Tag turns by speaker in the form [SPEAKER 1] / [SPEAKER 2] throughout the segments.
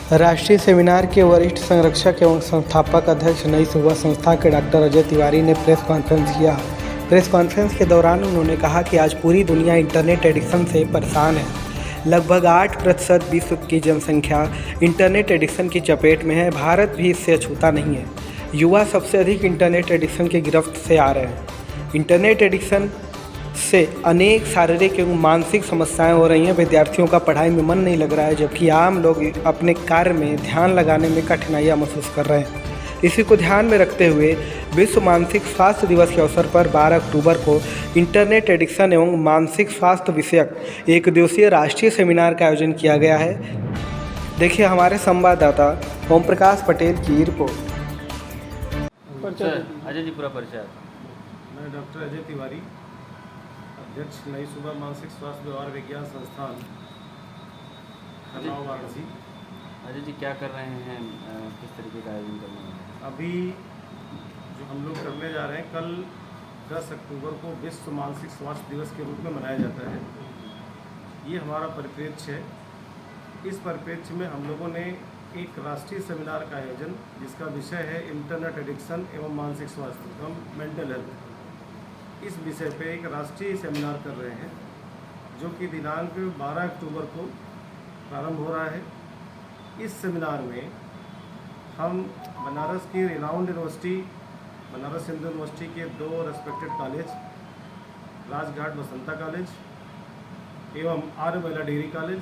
[SPEAKER 1] राष्ट्रीय सेमिनार के वरिष्ठ संरक्षक एवं संस्थापक अध्यक्ष नई सुबह संस्था के डॉक्टर अजय तिवारी ने प्रेस कॉन्फ्रेंस किया। प्रेस कॉन्फ्रेंस के दौरान उन्होंने कहा कि आज पूरी दुनिया इंटरनेट एडिक्शन से परेशान है। लगभग 8% विश्व की जनसंख्या इंटरनेट एडिक्शन की चपेट में है। भारत भी इससे अछूता नहीं है। युवा सबसे अधिक इंटरनेट एडिक्शन की गिरफ्त से आ रहे हैं। इंटरनेट एडिक्शन से अनेक शारीरिक एवं मानसिक समस्याएं हो रही हैं। विद्यार्थियों का पढ़ाई में मन नहीं लग रहा है, जबकि आम लोग अपने कार्य में ध्यान लगाने में कठिनाइयां महसूस कर रहे हैं। इसी को ध्यान में रखते हुए विश्व मानसिक स्वास्थ्य दिवस के अवसर पर 12 अक्टूबर को इंटरनेट एडिक्शन एवं मानसिक स्वास्थ्य विषयक एक दिवसीय राष्ट्रीय सेमिनार का आयोजन किया गया है। देखिए हमारे संवाददाता ओम प्रकाश पटेल की रिपोर्ट।
[SPEAKER 2] अजय जी, पूरा परिचय।
[SPEAKER 3] मैं डॉक्टर अजय तिवारी, अध्यक्ष नई सुबह मानसिक स्वास्थ्य व्यवहार विज्ञान संस्थान खन्ना वाराणसी।
[SPEAKER 2] अजय जी, क्या कर रहे हैं, किस तरीके का आयोजन करने वाले हैं?
[SPEAKER 3] अभी जो हम लोग करने जा रहे हैं, कल 10 अक्टूबर को विश्व मानसिक स्वास्थ्य दिवस के रूप में मनाया जाता है। ये हमारा परिप्रेक्ष्य है। इस परिप्रेक्ष्य में हम लोगों ने एक राष्ट्रीय सेमिनार का आयोजन, जिसका विषय है इंटरनेट एडिक्शन एवं मानसिक स्वास्थ्य एवं मेंटल हेल्थ, इस विषय पे एक राष्ट्रीय सेमिनार कर रहे हैं, जो कि दिनांक 12 अक्टूबर को प्रारंभ हो रहा है। इस सेमिनार में हम बनारस की renowned university, Banaras Hindu university के 2 respected college, Rajghat Basanta college एवं आर्य महिला डिग्री कॉलेज,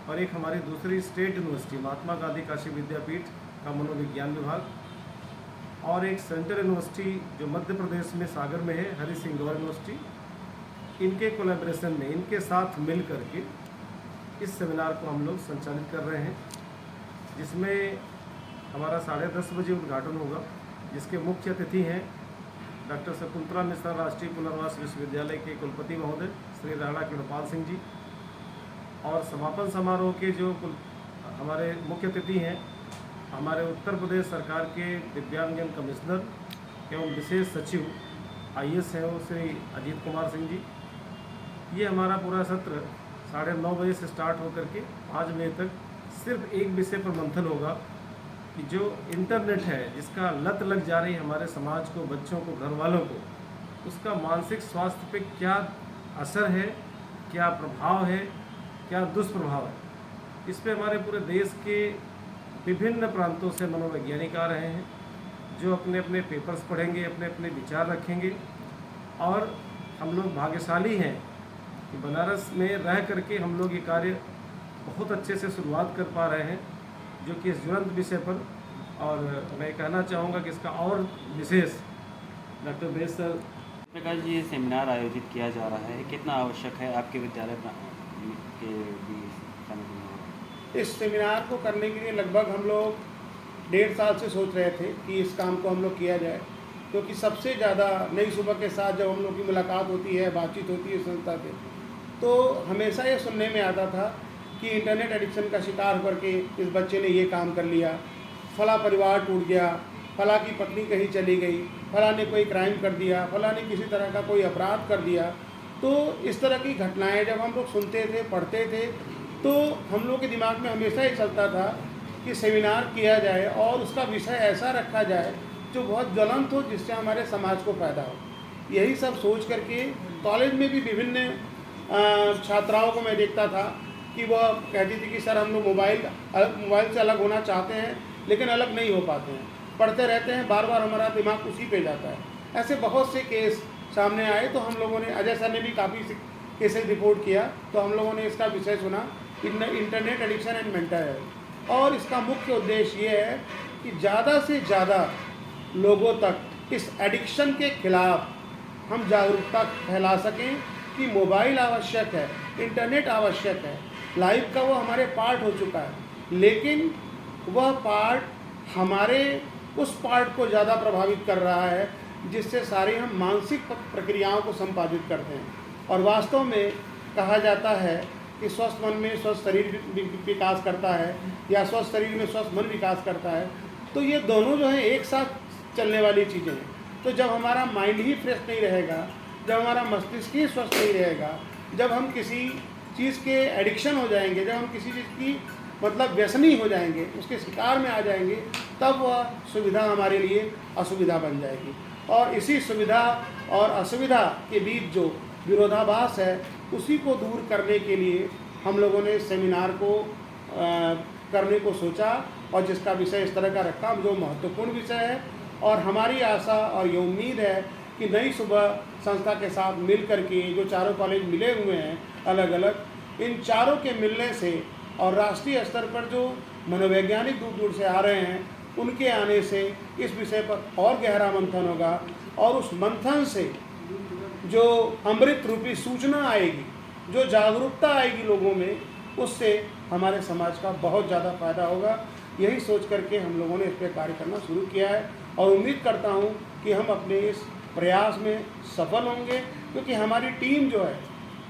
[SPEAKER 3] और एक हमारी दूसरी स्टेट यूनिवर्सिटी महात्मा गांधी काशी विद्यापीठ का मनोविज्ञान विभाग, और एक सेंट्रल यूनिवर्सिटी जो मध्य प्रदेश में सागर में है, हरि सिंह गौर यूनिवर्सिटी, इनके कोलैबोरेशन में, इनके साथ मिल करके इस सेमिनार को हम लोग संचालित कर रहे हैं, जिसमें हमारा 10:30 बजे उद्घाटन होगा, जिसके मुख्य अतिथि हैं डॉक्टर शकुंतला मिश्रा, राष्ट्रीय पुनर्वास विश्वविद्यालय के कुलपति महोदय श्री राणा कृपाल सिंह जी, और समापन समारोह के जो हमारे मुख्य अतिथि हैं, हमारे उत्तर प्रदेश सरकार के दिव्यांगजन कमिश्नर एवं विशेष सचिव IAS हैं वो श्री अजीत कुमार सिंह जी। ये हमारा पूरा सत्र 9:30 बजे से स्टार्ट होकर के 5 बजे तक सिर्फ एक विषय पर मंथन होगा कि जो इंटरनेट है, जिसका लत लग जा रही है हमारे समाज को, बच्चों को, घर वालों को, उसका मानसिक स्वास्थ्य पे क्या असर है, क्या प्रभाव है, क्या दुष्प्रभाव है। इस पे हमारे पूरे देश के विभिन्न प्रांतों से मनोवैज्ञानिक आ रहे हैं, जो अपने अपने पेपर्स पढ़ेंगे, अपने अपने विचार रखेंगे, और हम लोग भाग्यशाली हैं कि बनारस में रह करके हम लोग ये कार्य बहुत अच्छे से शुरुआत कर पा रहे हैं, जो कि इस ज्वलंत विषय पर। और मैं कहना चाहूँगा कि इसका और विशेष doctor base sir.
[SPEAKER 2] Prakash ji, ये सेमिनार आयोजित किया जा रहा है, कितना आवश्यक है आपके विद्यालय के भी?
[SPEAKER 4] इस सेमिनार को करने के लिए लगभग हम लोग 1.5 साल से सोच रहे थे कि इस काम को हम लोग किया जाए, क्योंकि सबसे ज़्यादा नई सुबह के साथ जब हम लोग की मुलाकात होती है, बातचीत होती है संस्था से, तो हमेशा ये सुनने में आता था कि इंटरनेट एडिक्शन का शिकार होकर के इस बच्चे ने ये काम कर लिया, फला परिवार टूट गया, फला की पत्नी कहीं चली गई, फला ने कोई क्राइम कर दिया, फला ने किसी तरह का कोई अपराध कर दिया। तो इस तरह की घटनाएं जब हम लोग सुनते थे, पढ़ते थे, तो हम लोग के दिमाग में हमेशा ही चलता था कि सेमिनार किया जाए और उसका विषय ऐसा रखा जाए जो बहुत ज्वलंत हो, जिससे हमारे समाज को फ़ायदा हो। यही सब सोच करके कॉलेज में भी विभिन्न छात्राओं को मैं देखता था कि वह कहती थी कि सर हम लोग मोबाइल से अलग होना चाहते हैं, लेकिन अलग नहीं हो पाते हैं, पढ़ते रहते हैं, बार बार हमारा दिमाग उसी पे जाता है। ऐसे बहुत से केस सामने आए, तो हम लोगों ने, अजय सर ने भी काफ़ी केसेस रिपोर्ट किया, तो हम लोगों ने इसका विषय सुना, internet addiction and mental health. और इसका मुख्य उद्देश्य ये है कि ज़्यादा से ज़्यादा लोगों तक इस एडिक्शन के खिलाफ हम जागरूकता फैला सकें कि मोबाइल आवश्यक है, इंटरनेट आवश्यक है, लाइफ का वो हमारे पार्ट हो चुका है, लेकिन वह पार्ट हमारे उस पार्ट को ज़्यादा प्रभावित कर रहा है, जिससे सारी हम मानसिक प्रक्रियाओं को संपादित करते हैं। और वास्तव में कहा जाता है कि स्वस्थ मन में स्वस्थ शरीर विकास करता है, या स्वस्थ शरीर में स्वस्थ मन विकास करता है। तो ये दोनों जो हैं एक साथ चलने वाली चीज़ें हैं। तो जब हमारा माइंड ही फ्रेश नहीं रहेगा, जब हमारा मस्तिष्क ही स्वस्थ नहीं रहेगा, जब हम किसी चीज़ के एडिक्शन हो जाएंगे, जब हम किसी चीज़ की मतलब व्यसनी हो जाएंगे, उसके शिकार में आ जाएंगे, तब वह सुविधा हमारे लिए असुविधा बन जाएगी। और इसी सुविधा और असुविधा के बीच जो विरोधाभास है उसी को दूर करने के लिए हम लोगों ने सेमिनार को करने को सोचा, और जिसका विषय इस तरह का रखा जो महत्वपूर्ण विषय है। और हमारी आशा और ये उम्मीद है कि नई सुबह संस्था के साथ मिल कर के जो चारों कॉलेज मिले हुए हैं अलग अलग, इन चारों के मिलने से और राष्ट्रीय स्तर पर जो मनोवैज्ञानिक दूर दूर से आ रहे हैं उनके आने से इस विषय पर और गहरा मंथन होगा, और उस मंथन से जो अमृत रूपी सूचना आएगी, जो जागरूकता आएगी लोगों में, उससे हमारे समाज का बहुत ज़्यादा फायदा होगा। यही सोच करके हम लोगों ने इस पर कार्य करना शुरू किया है, और उम्मीद करता हूँ कि हम अपने इस प्रयास में सफल होंगे, क्योंकि हमारी टीम जो है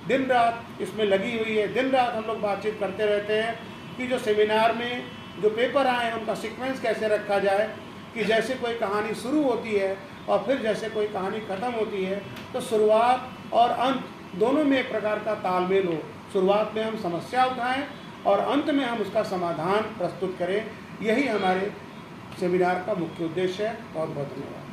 [SPEAKER 4] दिन रात इसमें लगी हुई है। दिन रात हम लोग बातचीत करते रहते हैं कि जो सेमिनार में जो पेपर आए हैं उनका सीक्वेंस कैसे रखा जाए, कि जैसे कोई कहानी शुरू होती है और फिर जैसे कोई कहानी ख़त्म होती है तो शुरुआत और अंत दोनों में एक प्रकार का तालमेल हो। शुरुआत में हम समस्या उठाएं और अंत में हम उसका समाधान प्रस्तुत करें। यही हमारे सेमिनार का मुख्य उद्देश्य है। बहुत बहुत धन्यवाद।